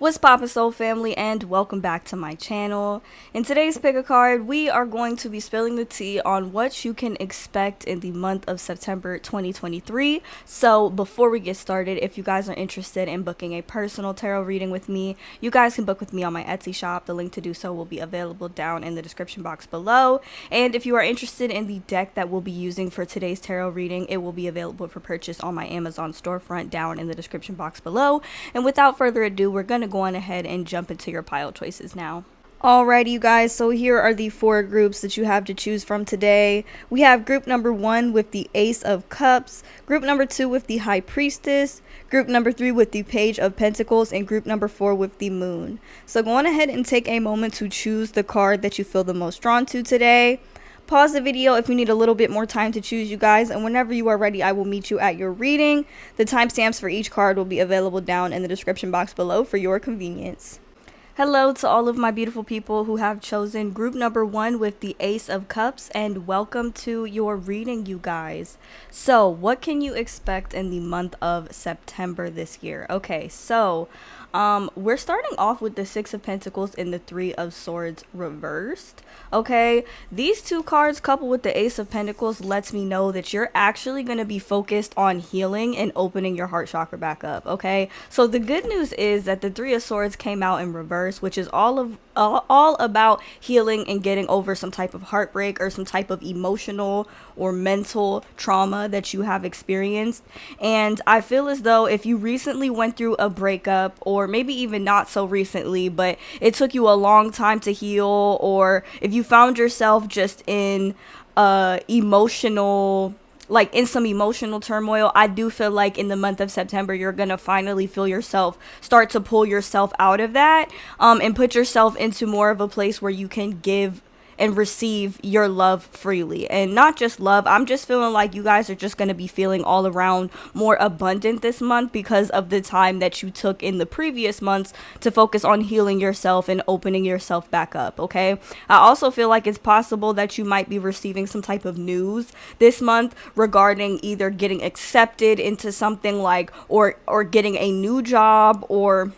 What's poppin', Soul Family, and welcome back to my channel. In today's pick a card, we are going to be spilling the tea on what you can expect in the month of September 2023. So before we get started, if you guys are interested in booking a personal tarot reading with me, you guys can book with me on my Etsy shop. The link to do so will be available down in the description box below. And if you are interested in the deck that we'll be using for today's tarot reading, it will be available for purchase on my Amazon storefront down in the description box below. And without further ado, we're going to go on ahead and jump into your pile choices now. Alrighty, you guys, so here are the four groups that you have to choose from today. We have group number 1 with the Ace of Cups, group number 2 with the High Priestess, group number 3 with the Page of Pentacles, and group number 4 with the Moon. So go on ahead and take a moment to choose the card that you feel the most drawn to today. Pause the video if you need a little bit more time to choose, you guys, and whenever you are ready, I will meet you at your reading. The timestamps for each card will be available down in the description box below for your convenience. Hello to all of my beautiful people who have chosen group number 1 with the Ace of Cups, and welcome to your reading, you guys. So what can you expect in the month of September this year? Okay, so we're starting off with the Six of Pentacles and the Three of Swords reversed. Okay, these two cards coupled with the Ace of Pentacles lets me know that you're actually going to be focused on healing and opening your heart chakra back up. Okay, so the good news is that the Three of Swords came out in reverse, which is all about healing and getting over some type of heartbreak or some type of emotional or mental trauma that you have experienced. And I feel as though if you recently went through a breakup, or maybe even not so recently, but it took you a long time to heal, or if you found yourself just in in some emotional turmoil, I do feel like in the month of September, you're going to finally feel yourself start to pull yourself out of that, and put yourself into more of a place where you can give and receive your love freely. And not just love, I'm just feeling like you guys are just going to be feeling all around more abundant this month because of the time that you took in the previous months to focus on healing yourself and opening yourself back up. Okay, I also feel like it's possible that you might be receiving some type of news this month regarding either getting accepted into something, like or getting a new job, or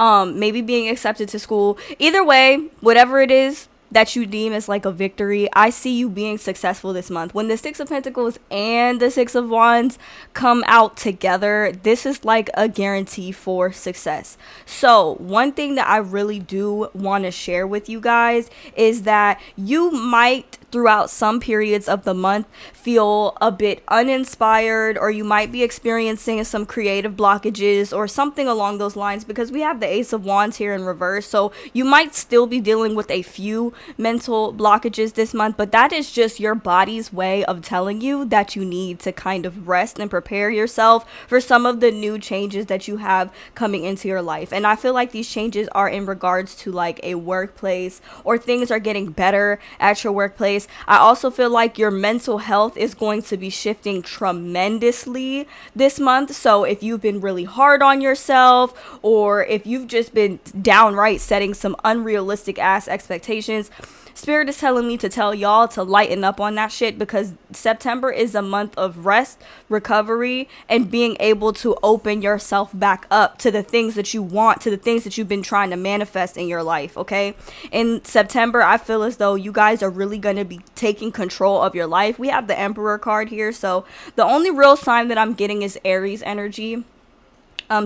maybe being accepted to school. Either way, whatever it is that you deem as like a victory, I see you being successful this month. When the Six of Pentacles and the Six of Wands come out together, this is like a guarantee for success. So one thing that I really do want to share with you guys is that you might, throughout some periods of the month, feel a bit uninspired, or you might be experiencing some creative blockages or something along those lines, because we have the Ace of Wands here in reverse. So you might still be dealing with a few mental blockages this month, but that is just your body's way of telling you that you need to kind of rest and prepare yourself for some of the new changes that you have coming into your life. And I feel like these changes are in regards to like a workplace, or things are getting better at your workplace. I also feel like your mental health is going to be shifting tremendously this month. So if you've been really hard on yourself, or if you've just been downright setting some unrealistic ass expectations, Spirit is telling me to tell y'all to lighten up on that shit, because September is a month of rest, recovery, and being able to open yourself back up to the things that you want, to the things that you've been trying to manifest in your life. Okay, in September, I feel as though you guys are really going to be taking control of your life. We have the Emperor card here, so the only real sign that I'm getting is Aries energy.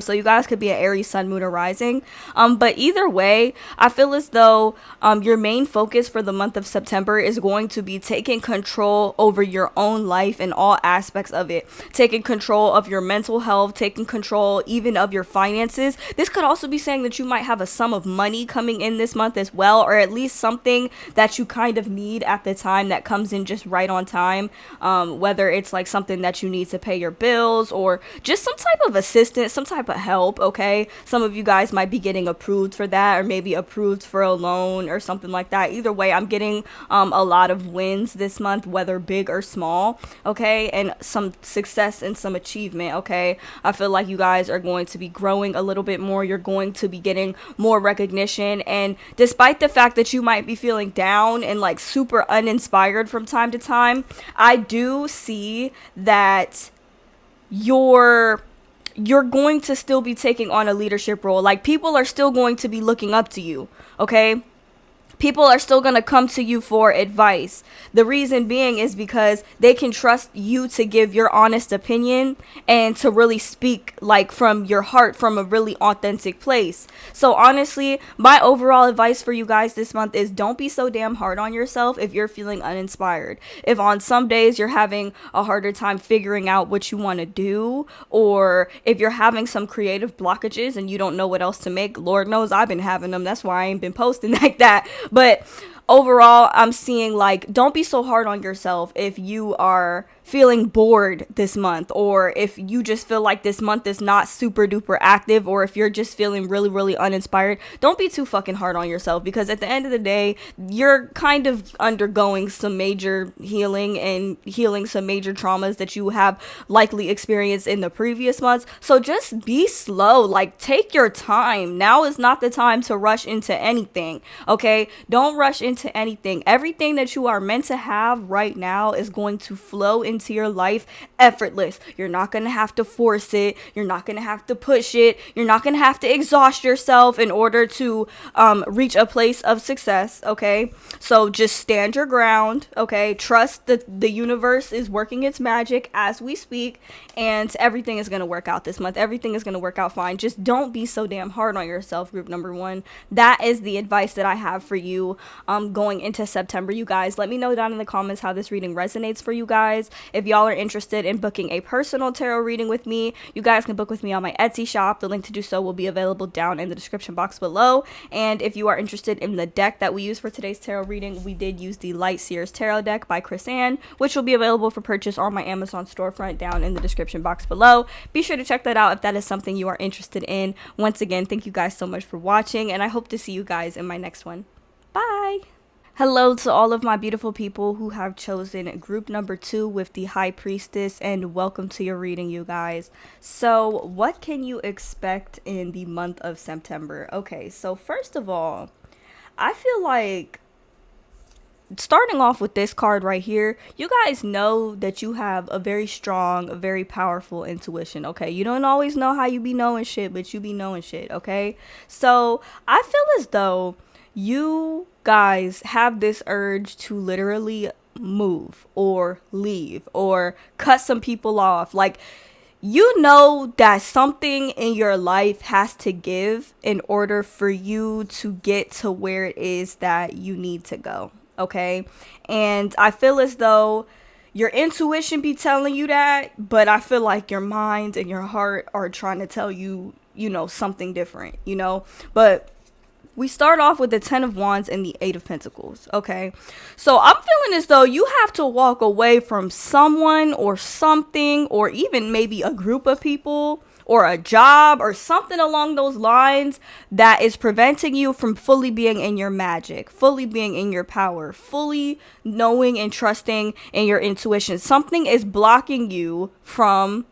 So you guys could be an Aries sun, moon, or rising. But either way, I feel as though your main focus for the month of September is going to be taking control over your own life and all aspects of it. Taking control of your mental health, taking control even of your finances. This could also be saying that you might have a sum of money coming in this month as well, or at least something that you kind of need at the time that comes in just right on time. Whether it's like something that you need to pay your bills, or just some type of assistance, some type of help. Okay, some of you guys might be getting approved for that, or maybe approved for a loan or something like that. Either way, I'm getting a lot of wins this month, whether big or small. Okay, and some success and some achievement. Okay, I feel like you guys are going to be growing a little bit more. You're going to be getting more recognition, and despite the fact that you might be feeling down and like super uninspired from time to time, I do see that your you're going to still be taking on a leadership role. Like, people are still going to be looking up to you, okay? People are still going to come to you for advice. The reason being is because they can trust you to give your honest opinion and to really speak like from your heart, from a really authentic place. So honestly, my overall advice for you guys this month is don't be so damn hard on yourself if you're feeling uninspired. If on some days you're having a harder time figuring out what you want to do, or if you're having some creative blockages and you don't know what else to make, Lord knows I've been having them. That's why I ain't been posting like that. But overall, I'm seeing like, don't be so hard on yourself if you are feeling bored this month, or if you just feel like this month is not super duper active, or if you're just feeling really, really uninspired. Don't be too fucking hard on yourself, because at the end of the day, you're kind of undergoing some major healing and healing some major traumas that you have likely experienced in the previous months. So just be slow, like take your time. Now is not the time to rush into anything, okay? Don't rush into anything. Everything that you are meant to have right now is going to flow into your life effortless. You're not going to have to force it. You're not going to have to push it. You're not going to have to exhaust yourself in order to reach a place of success, okay? So just stand your ground, okay? Trust that the universe is working its magic as we speak, and everything is going to work out this month. Everything is going to work out fine. Just don't be so damn hard on yourself, group number one. That is the advice that I have for you going into September, you guys. Let me know down in the comments how this reading resonates for you guys. If y'all are interested in booking a personal tarot reading with me, you guys can book with me on my Etsy shop. The link to do so will be available down in the description box below. And if you are interested in the deck that we use for today's tarot reading, we did use the Light Seers Tarot deck by Chris Ann, which will be available for purchase on my Amazon storefront down in the description box below. Be sure to check that out if that is something you are interested in. Once again, thank you guys so much for watching, and I hope to see you guys in my next one. Bye! Hello to all of my beautiful people who have chosen group number 2 with the High Priestess, and welcome to your reading, you guys. So what can you expect in the month of September? Okay, so first of all, I feel like starting off with this card right here, you guys know that you have a very strong, a very powerful intuition, okay? You don't always know how you be knowing shit, but you be knowing shit, okay? So I feel as though you guys have this urge to literally move or leave or cut some people off. Like, you know that something in your life has to give in order for you to get to where it is that you need to go, okay? And I feel as though your intuition be telling you that, but I feel like your mind and your heart are trying to tell you, you know, something different, you know? But we start off with the 10 of Wands and the 8 of Pentacles, okay? So I'm feeling as though you have to walk away from someone or something, or even maybe a group of people or a job or something along those lines that is preventing you from fully being in your magic, fully being in your power, fully knowing and trusting in your intuition. Something is blocking you from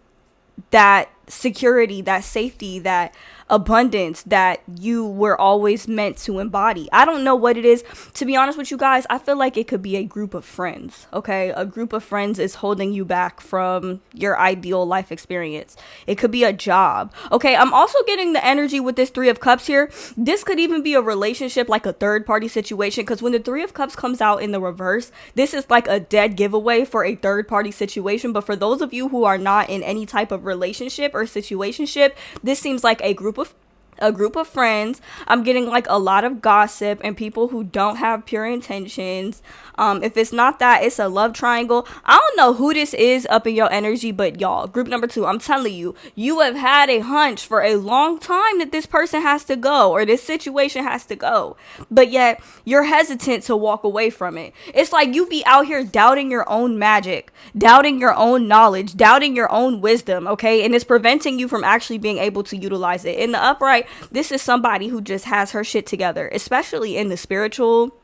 that security, that safety, that abundance that you were always meant to embody. I don't know what it is. To be honest with you guys, I feel like it could be a group of friends, okay? A group of friends is holding you back from your ideal life experience. It could be a job, okay? I'm also getting the energy with this 3 of Cups here. This could even be a relationship, like a third party situation, because when the 3 of Cups comes out in the reverse, this is like a dead giveaway for a third party situation. But for those of you who are not in any type of relationship or situationship, this seems like a group of friends. I'm getting like a lot of gossip and people who don't have pure intentions. If it's not that, it's a love triangle. I don't know who this is up in your energy, but y'all, group number 2, I'm telling you, you have had a hunch for a long time that this person has to go, or this situation has to go, but yet you're hesitant to walk away from it. It's like you be out here doubting your own magic, doubting your own knowledge, doubting your own wisdom, okay? And it's preventing you from actually being able to utilize it. In the upright, this is somebody who just has her shit together, especially in the spiritual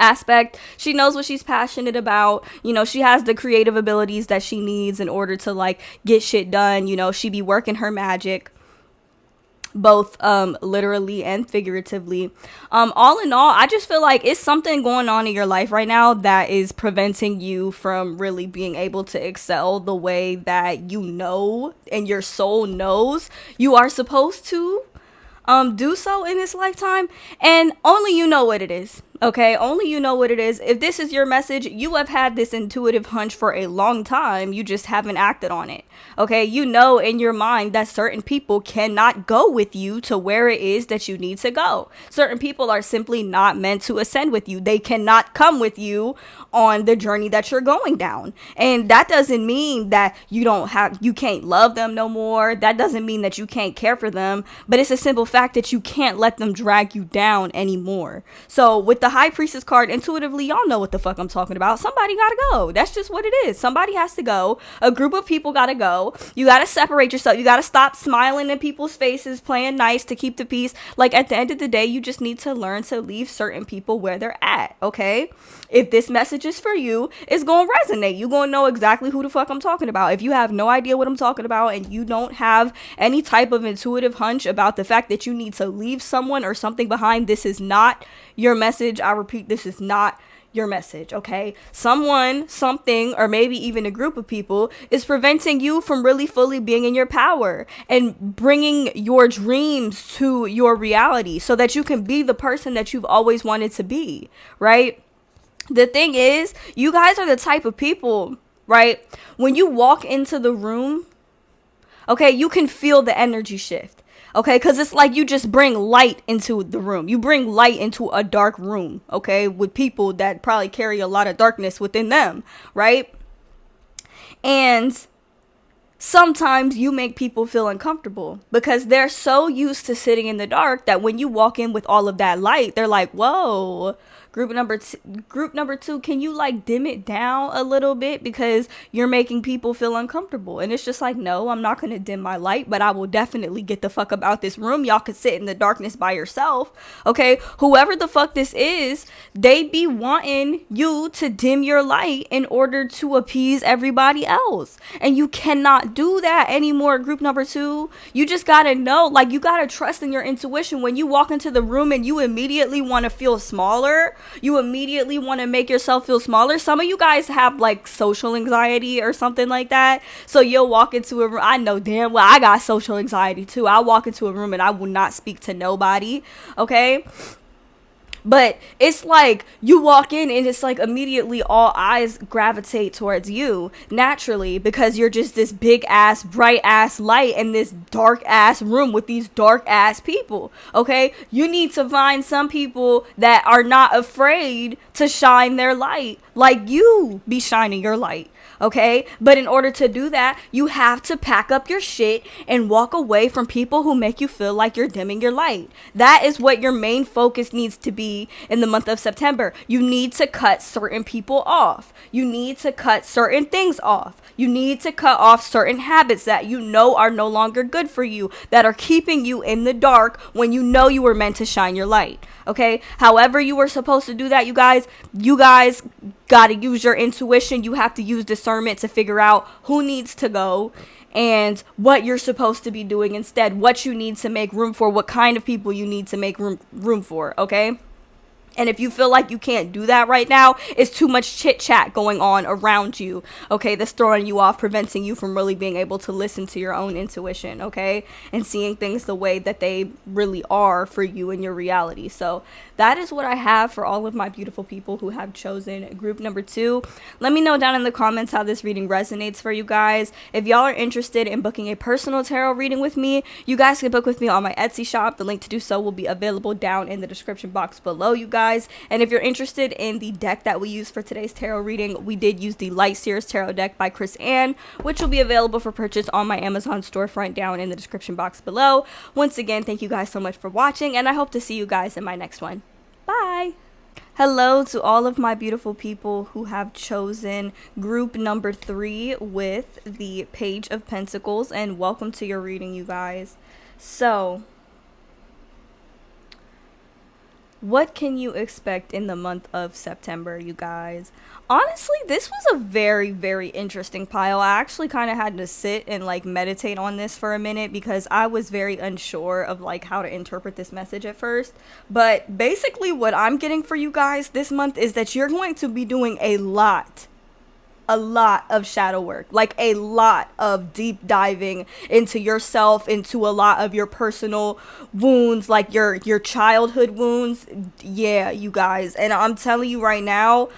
aspect. She knows what she's passionate about. You know, she has the creative abilities that she needs in order to like get shit done. You know, she be working her magic. both literally and figuratively. All in all, I just feel like it's something going on in your life right now that is preventing you from really being able to excel the way that you know and your soul knows you are supposed to do so in this lifetime, and only you know what it is. Okay, only you know what it is. If this is your message, you have had this intuitive hunch for a long time. You just haven't acted on it. Okay, you know in your mind that certain people cannot go with you to where it is that you need to go. Certain people are simply not meant to ascend with you. They cannot come with you on the journey that you're going down. And that doesn't mean that you can't love them no more. That doesn't mean that you can't care for them, but it's a simple fact that you can't let them drag you down anymore. So with the High Priestess card, intuitively, y'all know what the fuck I'm talking about. Somebody gotta go. That's just what it is. Somebody has to go. A group of people gotta go. You gotta separate yourself. You gotta stop smiling in people's faces, playing nice to keep the peace. Like, at the end of the day, you just need to learn to leave certain people where they're at, okay? If this message is for you, it's gonna resonate. You're gonna know exactly who the fuck I'm talking about. If you have no idea what I'm talking about and you don't have any type of intuitive hunch about the fact that you need to leave someone or something behind, this is not your message. I repeat, this is not your message, okay? Someone, something, or maybe even a group of people is preventing you from really fully being in your power and bringing your dreams to your reality so that you can be the person that you've always wanted to be, right? The thing is, you guys are the type of people, right? When you walk into the room, okay, you can feel the energy shift. Okay, because it's like you just bring light into the room. You bring light into a dark room, okay, with people that probably carry a lot of darkness within them, right? And sometimes you make people feel uncomfortable because they're so used to sitting in the dark that when you walk in with all of that light, they're like, whoa. Group number two, can you like dim it down a little bit because you're making people feel uncomfortable? And it's just like, no, I'm not going to dim my light, but I will definitely get the fuck about this room. Y'all could sit in the darkness by yourself. Okay, whoever the fuck this is, they be wanting you to dim your light in order to appease everybody else. And you cannot do that anymore, group number two. You just got to know, like, you got to trust in your intuition. When you walk into the room and you immediately want to feel smaller, you immediately want to make yourself feel smaller. Some of you guys have like social anxiety or something like that. So you'll walk into a room. I know damn well I got social anxiety too. I walk into a room and I will not speak to nobody. Okay. But it's like you walk in and it's like immediately all eyes gravitate towards you naturally because you're just this big ass, bright ass light in this dark ass room with these dark ass people. Okay, you need to find some people that are not afraid to shine their light like you be shining your light. Okay, but in order to do that, you have to pack up your shit and walk away from people who make you feel like you're dimming your light. That is what your main focus needs to be in the month of September. You need to cut certain people off. You need to cut certain things off. You need to cut off certain habits that you know are no longer good for you, that are keeping you in the dark when you know you were meant to shine your light. Okay, however you were supposed to do that, you guys got to use your intuition. You have to use discernment to figure out who needs to go and what you're supposed to be doing instead, what you need to make room for, what kind of people you need to make room for, okay? And if you feel like you can't do that right now, it's too much chit chat going on around you, okay, that's throwing you off, preventing you from really being able to listen to your own intuition, okay, and seeing things the way that they really are for you in your reality. So that is what I have for all of my beautiful people who have chosen group number 2. Let me know down in the comments how this reading resonates for you guys. If y'all are interested in booking a personal tarot reading with me, you guys can book with me on my Etsy shop. The link to do so will be available down in the description box below, you guys. And if you're interested in the deck that we use for today's tarot reading, we did use the Light Seers Tarot deck by Chris Ann, which will be available for purchase on my Amazon storefront down in the description box below. Once again, thank you guys so much for watching, and I hope to see you guys in my next one. Bye! Hello to all of my beautiful people who have chosen group number 3 with the Page of Pentacles, and welcome to your reading, you guys. So What can you expect in the month of September, you guys? Honestly, this was a very, very interesting pile. I actually kind of had to sit and like meditate on this for a minute because I was very unsure of like how to interpret this message at first. But basically, what I'm getting for you guys this month is that you're going to be doing a lot of shadow work, like a lot of deep diving into yourself, into a lot of your personal wounds, like your childhood wounds. Yeah, you guys. And I'm telling you right now,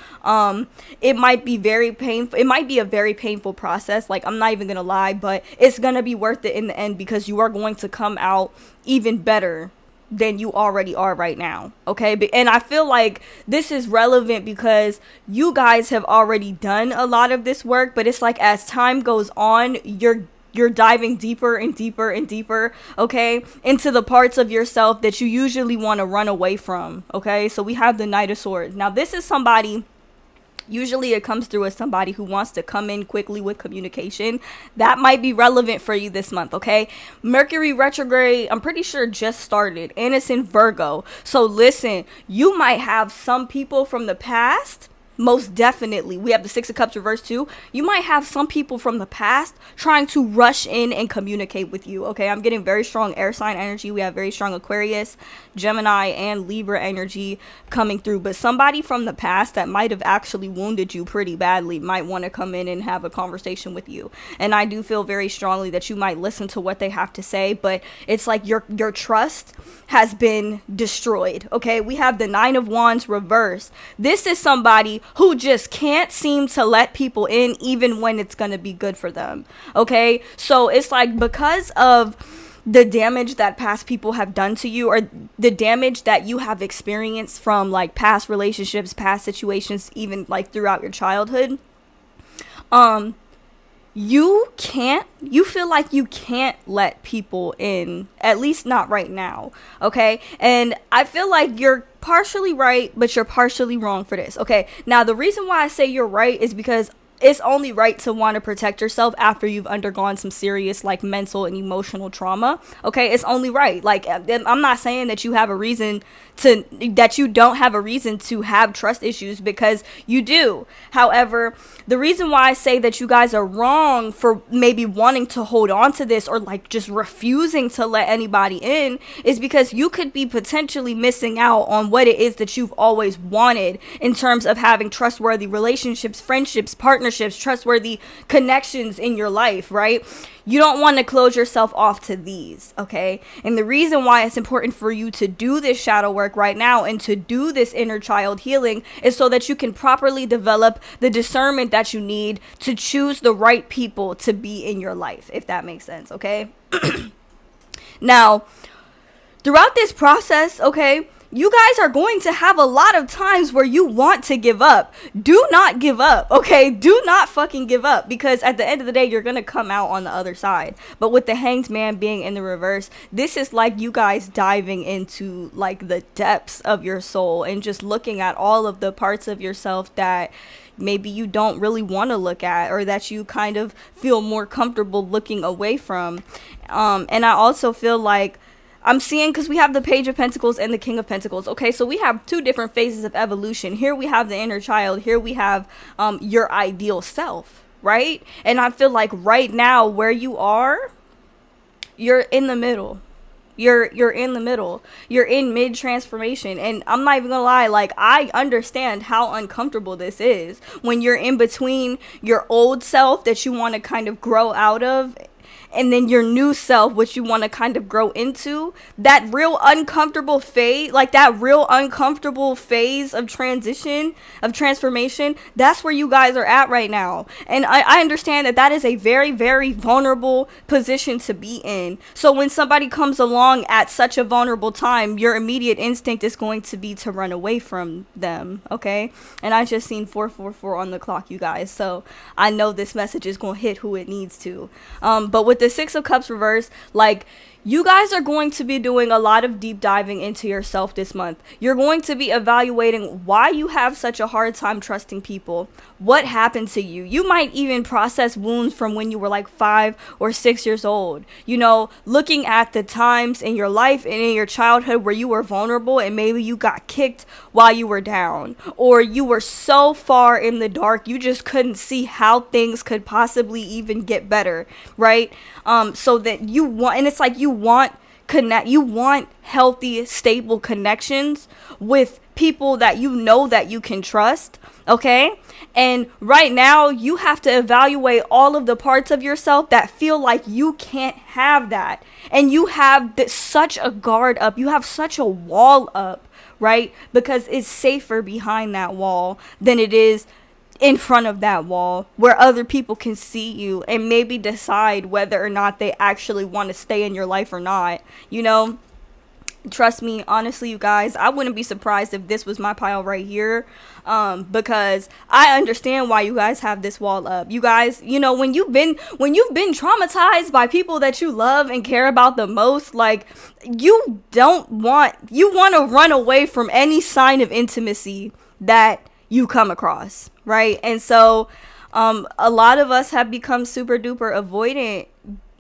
it might be very painful. It might be a very painful process. Like, I'm not even gonna lie, but it's gonna be worth it in the end because you are going to come out even better than you already are right now. Okay. And I feel like this is relevant because you guys have already done a lot of this work, but it's like as time goes on, you're diving deeper and deeper and deeper, okay, into the parts of yourself that you usually want to run away from. Okay. So we have the Knight of Swords. Now this is somebody, usually it comes through as somebody who wants to come in quickly with communication. That might be relevant for you this month, okay? Mercury retrograde, I'm pretty sure just started, and it's in Virgo. So listen, you might have some people from the past. Most definitely. We have the Six of Cups reversed too. You might have some people from the past trying to rush in and communicate with you. Okay, I'm getting very strong air sign energy. We have very strong Aquarius, Gemini, and Libra energy coming through. But somebody from the past that might have actually wounded you pretty badly might want to come in and have a conversation with you. And I do feel very strongly that you might listen to what they have to say, but it's like your trust has been destroyed. Okay, we have the Nine of Wands reversed. This is somebody who just can't seem to let people in even when it's going to be good for them. Okay, so it's like because of the damage that past people have done to you, or the damage that you have experienced from like past relationships, past situations, even like throughout your childhood, you feel like you can't let people in, at least not right now. Okay, and I feel like you're partially right, but you're partially wrong for this. Okay, now the reason why I say you're right is because it's only right to want to protect yourself after you've undergone some serious like mental and emotional trauma. Okay, it's only right. Like, I'm not saying that you have a reason that you don't have a reason to have trust issues, because you do. However, the reason why I say that you guys are wrong for maybe wanting to hold on to this, or like just refusing to let anybody in, is because you could be potentially missing out on what it is that you've always wanted in terms of having trustworthy relationships, friendships, partnerships, trustworthy connections in your life, right? You don't want to close yourself off to these, okay? And the reason why it's important for you to do this shadow work right now and to do this inner child healing is so that you can properly develop the discernment that you need to choose the right people to be in your life, if that makes sense, okay? Now, throughout this process, okay, you guys are going to have a lot of times where you want to give up. Do not give up, okay? Do not fucking give up, because at the end of the day, you're going to come out on the other side. But with the Hanged Man being in the reverse, this is like you guys diving into like the depths of your soul and just looking at all of the parts of yourself that maybe you don't really want to look at, or that you kind of feel more comfortable looking away from. And I also feel like I'm seeing, because we have the Page of Pentacles and the King of Pentacles. Okay, so we have two different phases of evolution. Here we have the inner child. Here we have your ideal self, right? And I feel like right now where you are, you're in the middle. You're in the middle. You're in mid transformation. And I'm not even gonna lie, like, I understand how uncomfortable this is when you're in between your old self that you want to kind of grow out of, and then your new self, which you want to kind of grow into. That real uncomfortable phase, like that real uncomfortable phase of transition, of transformation, that's where you guys are at right now. And I understand that is a very, very vulnerable position to be in. So when somebody comes along at such a vulnerable time, your immediate instinct is going to be to run away from them, okay? And I just seen 444 on the clock, you guys. So I know this message is going to hit who it needs to. But with the Six of Cups reversed, like, You guys are going to be doing a lot of deep diving into yourself this month. You're going to be evaluating why you have such a hard time trusting people. What happened to you? You might even process wounds from when you were like 5 or 6 years old. You know, looking at the times in your life and in your childhood where you were vulnerable and maybe you got kicked while you were down, or you were so far in the dark you just couldn't see how things could possibly even get better, right? So that you want, and it's like you want healthy, stable connections with people that you know that you can trust, okay? And right now you have to evaluate all of the parts of yourself that feel like you can't have that, and you have such a guard up, you have such a wall up, right? Because it's safer behind that wall than it is in front of that wall, where other people can see you and maybe decide whether or not they actually want to stay in your life or not. You know, trust me, honestly, you guys, I wouldn't be surprised if this was my pile right here, because I understand why you guys have this wall up. You guys, you know, when you've been traumatized by people that you love and care about the most, like, you want to run away from any sign of intimacy that you come across, right? And so a lot of us have become super duper avoidant,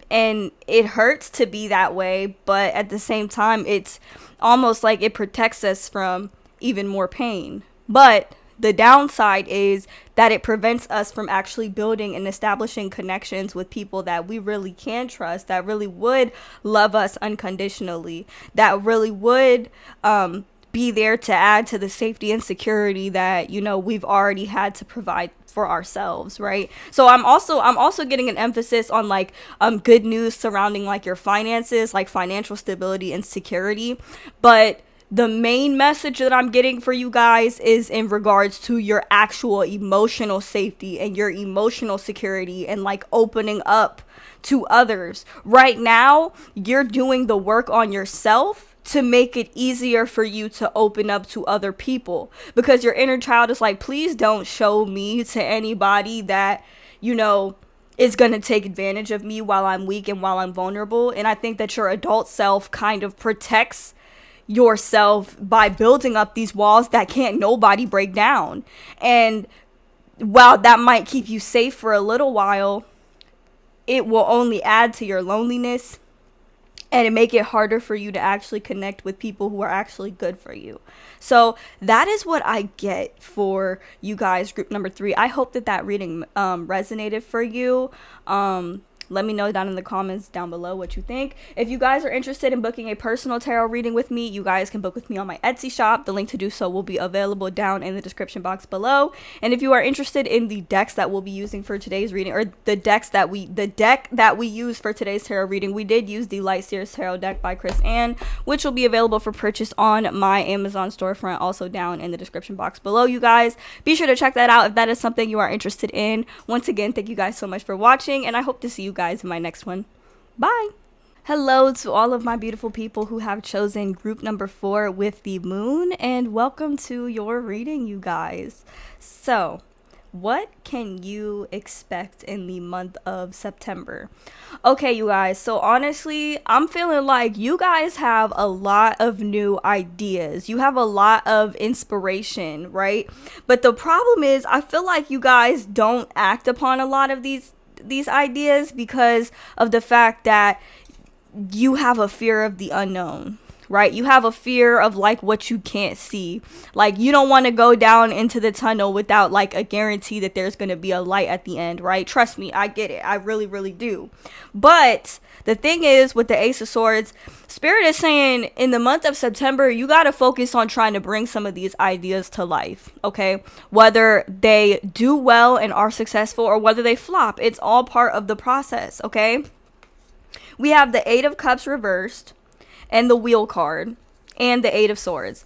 and it hurts to be that way, but at the same time it's almost like it protects us from even more pain. But the downside is that it prevents us from actually building and establishing connections with people that we really can trust, that really would love us unconditionally, that really would be there to add to the safety and security that, you know, we've already had to provide for ourselves, right? So I'm also getting an emphasis on like good news surrounding like your finances, like financial stability and security. But the main message that I'm getting for you guys is in regards to your actual emotional safety and your emotional security, and like opening up to others. Right now, you're doing the work on yourself to make it easier for you to open up to other people, because your inner child is like, please don't show me to anybody that, you know, is going to take advantage of me while I'm weak and while I'm vulnerable. And I think that your adult self kind of protects yourself by building up these walls that can't nobody break down. And while that might keep you safe for a little while, it will only add to your loneliness and make it harder for you to actually connect with people who are actually good for you. So that is what I get for you guys, group number 3. I hope that reading resonated for you. Let me know down in the comments down below what you think. If you guys are interested in booking a personal tarot reading with me, you guys can book with me on my Etsy shop. The link to do so will be available down in the description box below. And if you are interested in the decks that we'll be using for today's reading, or the deck that we use for today's tarot reading, we did use the Light Seers Tarot deck by Chris Ann, which will be available for purchase on my Amazon storefront, also down in the description box below. You guys, be sure to check that out if that is something you are interested in. Once again, thank you guys so much for watching, and I hope to see you guys in my next one. Bye. Hello to all of my beautiful people who have chosen group number 4 with the moon, and welcome to your reading, you guys. So what can you expect in the month of September? Okay, you guys, so honestly, I'm feeling like you guys have a lot of new ideas. You have a lot of inspiration, right? But the problem is, I feel like you guys don't act upon a lot of these ideas because of the fact that you have a fear of the unknown, right? You have a fear of like what you can't see. Like, you don't want to go down into the tunnel without like a guarantee that there's going to be a light at the end, right? Trust me, I get it. I really, really do. But the thing is, with the Ace of Swords, Spirit is saying in the month of September, you got to focus on trying to bring some of these ideas to life, okay? Whether they do well and are successful or whether they flop, it's all part of the process, okay? We have the 8 of Cups reversed, and the Wheel card, and the 8 of Swords.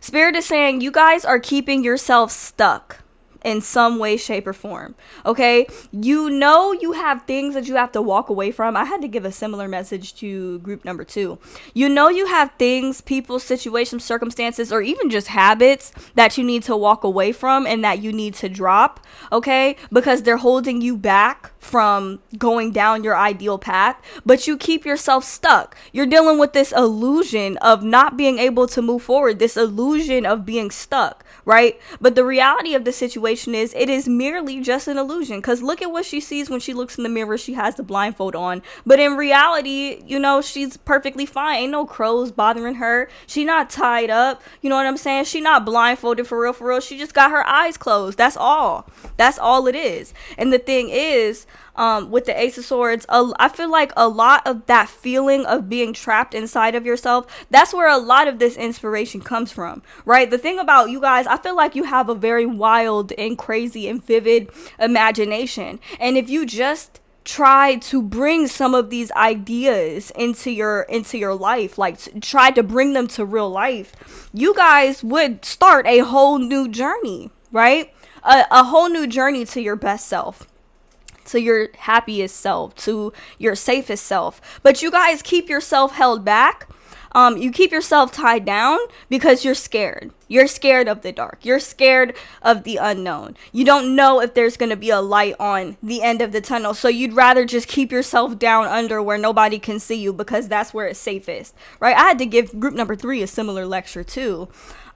Spirit is saying you guys are keeping yourself stuck in some way, shape, or form, okay? You know you have things that you have to walk away from. I had to give a similar message to group number 2. You know you have things, people, situations, circumstances, or even just habits that you need to walk away from and that you need to drop, okay? Because they're holding you back from going down your ideal path, but you keep yourself stuck. You're dealing with this illusion of not being able to move forward, this illusion of being stuck, right? But the reality of the situation is it is merely just an illusion, because look at what she sees when she looks in the mirror. She has the blindfold on, but in reality, you know, she's perfectly fine. Ain't no crows bothering her. She not tied up. You know what I'm saying? She not blindfolded for real, for real. She just got her eyes closed. That's all it is. And the thing is, with the Ace of Swords, I feel like a lot of that feeling of being trapped inside of yourself, that's where a lot of this inspiration comes from, right? The thing about you guys, I feel like you have a very wild and crazy and vivid imagination. And if you just try to bring some of these ideas into your life, like try to bring them to real life, you guys would start a whole new journey, right? A whole new journey to your best self, to your happiest self, to your safest self. But you guys keep yourself held back. You keep yourself tied down because you're scared. You're scared of the dark. You're scared of the unknown. You don't know if there's going to be a light on the end of the tunnel. So you'd rather just keep yourself down under where nobody can see you, because that's where it's safest, right? I had to give group number 3 a similar lecture too,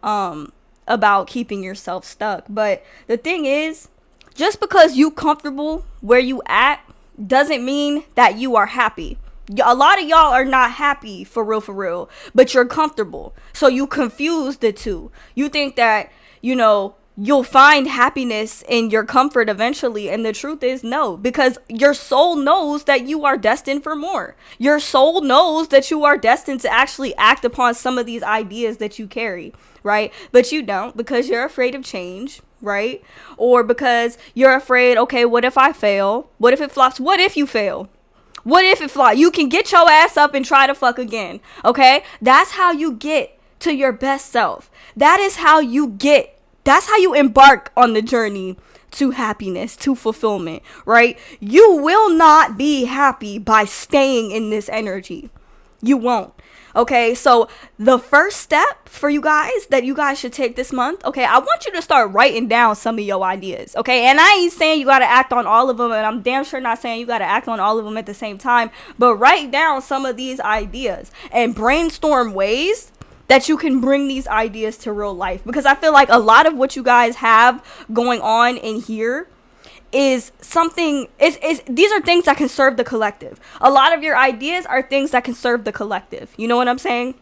about keeping yourself stuck. But the thing is, just because you comfortable where you at doesn't mean that you are happy. A lot of y'all are not happy for real, but you're comfortable. So you confuse the two. You think that, you know, you'll find happiness in your comfort eventually. And the truth is no, because your soul knows that you are destined for more. Your soul knows that you are destined to actually act upon some of these ideas that you carry, right? But you don't, because you're afraid of change, right? Or because you're afraid, okay, what if I fail? What if it flops? What if you fail? What if it flops? You can get your ass up and try to fuck again, okay? That's how you get to your best self. That's how you embark on the journey to happiness, to fulfillment, right? You will not be happy by staying in this energy. You won't. Okay, so the first step for you guys that you guys should take this month, okay, I want you to start writing down some of your ideas, okay? And I ain't saying you got to act on all of them, and I'm damn sure not saying you got to act on all of them at the same time, but write down some of these ideas and brainstorm ways that you can bring these ideas to real life. Because I feel like a lot of what you guys have going on in here is something, these are things that can serve the collective. A lot of your ideas are things that can serve the collective. You know what I'm saying?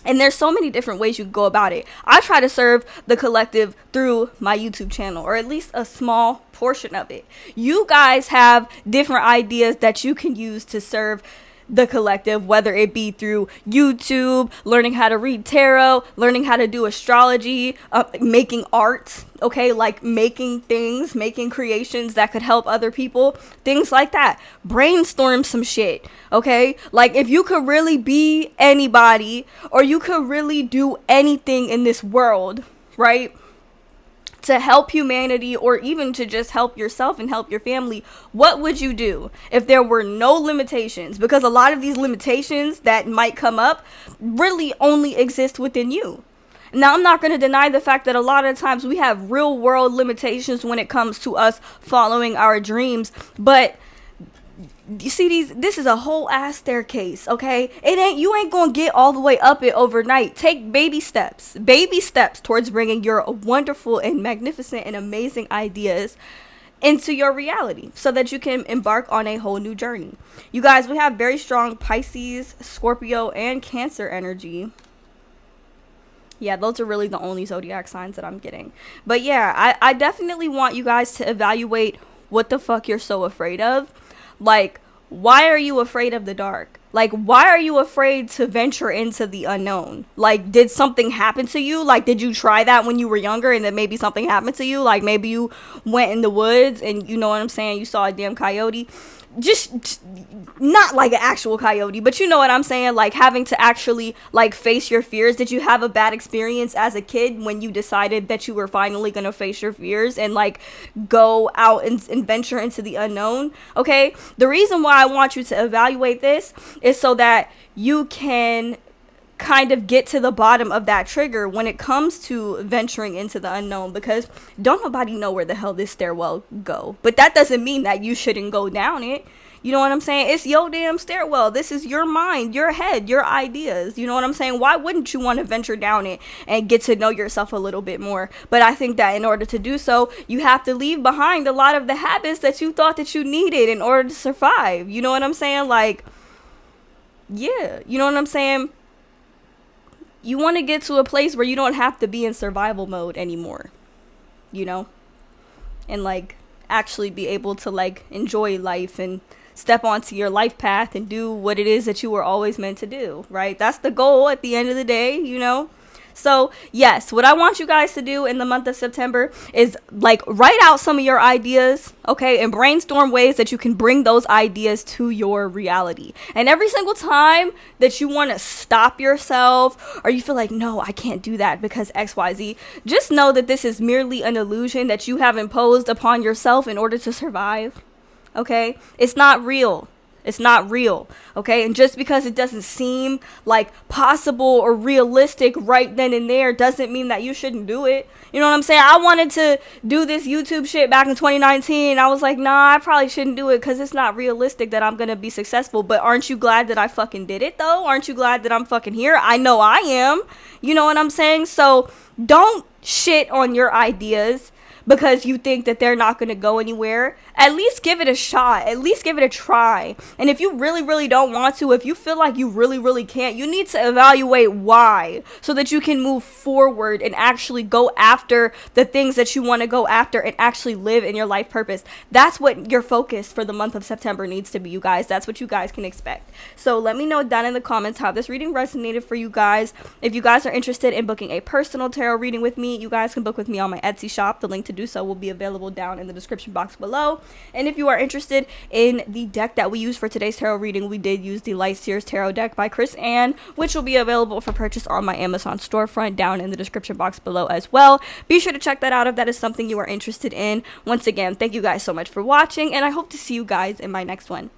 And there's so many different ways you can go about it. I try to serve the collective through my YouTube channel, or at least a small portion of it. You guys have different ideas that you can use to serve the collective, whether it be through YouTube, learning how to read tarot, learning how to do astrology, making art, okay, like making things, making creations that could help other people, things like that. Brainstorm some shit, okay? Like, if you could really be anybody, or you could really do anything in this world, right, to help humanity, or even to just help yourself and help your family, what would you do if there were no limitations? Because a lot of these limitations that might come up really only exist within you. Now, I'm not going to deny the fact that a lot of times we have real world limitations when it comes to us following our dreams, but you see, this is a whole ass staircase, okay? You ain't gonna get all the way up it overnight. Take baby steps towards bringing your wonderful and magnificent and amazing ideas into your reality, so that you can embark on a whole new journey. You guys, we have very strong Pisces, Scorpio, and Cancer energy. Yeah, those are really the only zodiac signs that I'm getting. But yeah, I definitely want you guys to evaluate what the fuck you're so afraid of. Like, why are you afraid of the dark? Like, why are you afraid to venture into the unknown? Like, did something happen to you? Like, did you try that when you were younger and then maybe something happened to you? Like, maybe you went in the woods and, you know what I'm saying, you saw a damn coyote. Just not like an actual coyote, but you know what I'm saying, like having to actually like face your fears. Did you have a bad experience as a kid when you decided that you were finally gonna face your fears and like go out and venture into the unknown? Okay, the reason why I want you to evaluate this is so that you can kind of get to the bottom of that trigger when it comes to venturing into the unknown, because don't nobody know where the hell this stairwell go. But that doesn't mean that you shouldn't go down it. You know what I'm saying? It's your damn stairwell. This is your mind, your head, your ideas. You know what I'm saying? Why wouldn't you want to venture down it and get to know yourself a little bit more? But I think that in order to do so, you have to leave behind a lot of the habits that you thought that you needed in order to survive. You know what I'm saying? Like, yeah, you know what I'm saying? You want to get to a place where you don't have to be in survival mode anymore, you know? And like actually be able to like enjoy life and step onto your life path and do what it is that you were always meant to do, right? That's the goal at the end of the day, you know? So yes, what I want you guys to do in the month of September is like write out some of your ideas, okay, and brainstorm ways that you can bring those ideas to your reality. And every single time that you want to stop yourself or you feel like, no, I can't do that because XYZ, just know that this is merely an illusion that you have imposed upon yourself in order to survive, okay? It's not real. It's not real, okay? And just because it doesn't seem like possible or realistic right then and there doesn't mean that you shouldn't do it. You know what I'm saying? I wanted to do this YouTube shit back in 2019. I was like, nah, I probably shouldn't do it because it's not realistic that I'm going to be successful. But aren't you glad that I fucking did it, though? Aren't you glad that I'm fucking here? I know I am. You know what I'm saying? So don't shit on your ideas because you think that they're not going to go anywhere. At least give it a shot. At least give it a try. And if you really, really don't want to, if you feel like you really, really can't, you need to evaluate why so that you can move forward and actually go after the things that you want to go after and actually live in your life purpose. That's what your focus for the month of September needs to be, you guys. That's what you guys can expect. So let me know down in the comments how this reading resonated for you guys. If you guys are interested in booking a personal tarot reading with me, you guys can book with me on my Etsy shop. The link to do so will be available down in the description box below. And if you are interested in the deck that we used for today's tarot reading, we did use the Light Seers Tarot deck by Chris Ann, which will be available for purchase on my Amazon storefront down in the description box below as well. Be sure to check that out if that is something you are interested in. Once again, thank you guys so much for watching, and I hope to see you guys in my next one.